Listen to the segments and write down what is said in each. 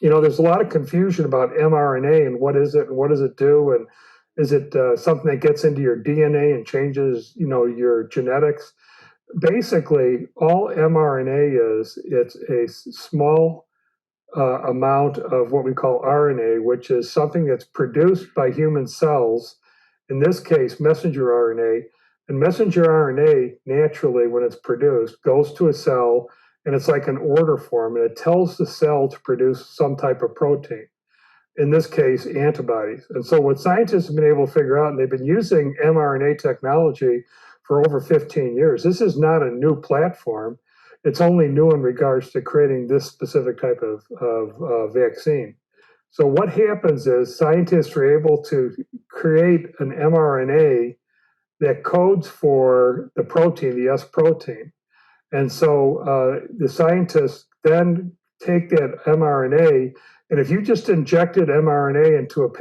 there's a lot of confusion about mRNA and what is it and what does it do, and is it something that gets into your DNA and changes, your genetics? Basically, all mRNA is, it's a small amount of what we call RNA, which is something that's produced by human cells, in this case, messenger RNA. And messenger RNA, naturally, when it's produced, goes to a cell and it's like an order form, and it tells the cell to produce some type of protein, in this case, antibodies. And so, what scientists have been able to figure out, and they've been using mRNA technology for over 15 years, this is not a new platform. It's only new in regards to creating this specific type of vaccine. So, what happens is scientists are able to create an mRNA that codes for the protein, the S protein. And so the scientists then take that mRNA, and if you just injected mRNA into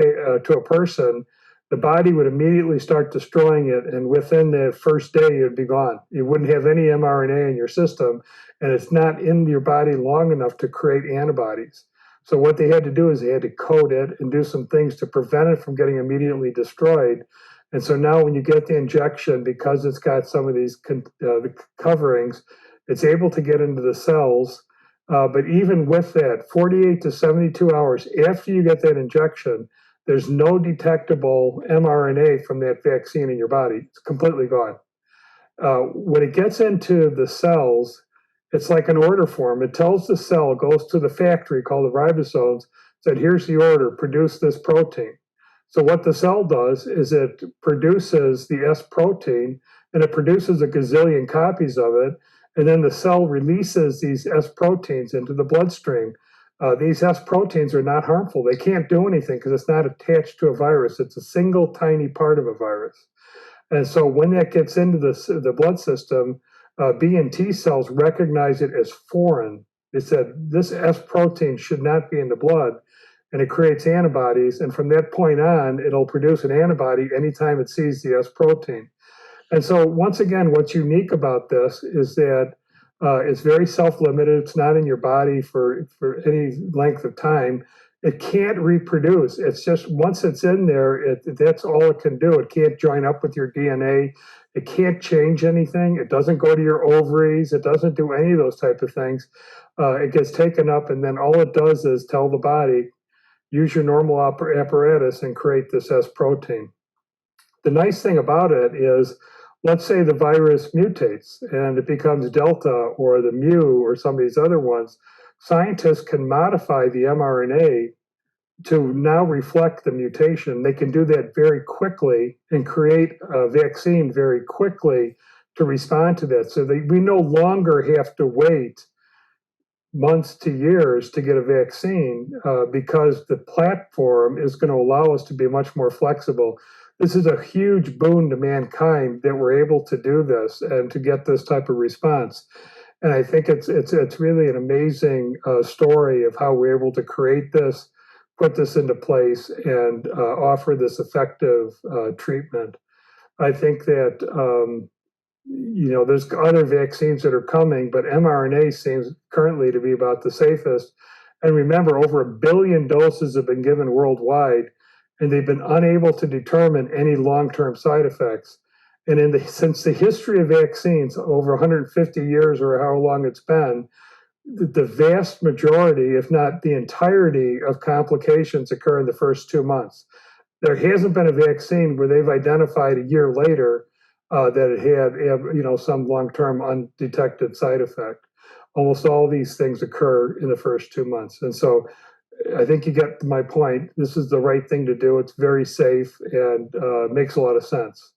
to a person, the body would immediately start destroying it, and within the first day, it'd be gone. You wouldn't have any mRNA in your system, and it's not in your body long enough to create antibodies. So what they had to do is they had to code it and do some things to prevent it from getting immediately destroyed. And so now when you get the injection, because it's got some of these the coverings, it's able to get into the cells. But even with that, 48 to 72 hours after you get that injection, there's no detectable mRNA from that vaccine in your body. It's completely gone. When it gets into the cells, it's like an order form. It tells the cell, goes to the factory called the ribosomes, said, here's the order, produce this protein. So what the cell does is it produces the S protein, and it produces a gazillion copies of it, and then the cell releases these S proteins into the bloodstream. These S proteins are not harmful. They can't do anything because it's not attached to a virus. It's a single tiny part of a virus. And so when that gets into the blood system, B and T cells recognize it as foreign. They said, this S protein should not be in the blood. And it creates antibodies. And from that point on, it'll produce an antibody anytime it sees the S protein. And so once again, what's unique about this is that it's very self-limited. It's not in your body for any length of time. It can't reproduce. It's just once it's in there, that's all it can do. It can't join up with your DNA. It can't change anything. It doesn't go to your ovaries. It doesn't do any of those type of things. It gets taken up, and then all it does is tell the body, use your normal apparatus and create this S protein. The nice thing about it is, let's say the virus mutates and it becomes Delta or the Mu or some of these other ones. Scientists can modify the mRNA to now reflect the mutation. They can do that very quickly and create a vaccine very quickly to respond to that. So we no longer have to wait months to years to get a vaccine because the platform is going to allow us to be much more flexible. This is a huge boon to mankind that we're able to do this and to get this type of response. And I think it's really an amazing story of how we're able to create this, put this into place, and offer this effective treatment. I think that there's other vaccines that are coming, but mRNA seems currently to be about the safest. And remember, over 1 billion doses have been given worldwide, and they've been unable to determine any long-term side effects. And since the history of vaccines, over 150 years or how long it's been, the vast majority, if not the entirety, of complications occur in the first 2 months. There hasn't been a vaccine where they've identified a year later that it had some long-term undetected side effect. Almost all these things occur in the first 2 months. And so I think you get my point. This is the right thing to do. It's very safe and makes a lot of sense.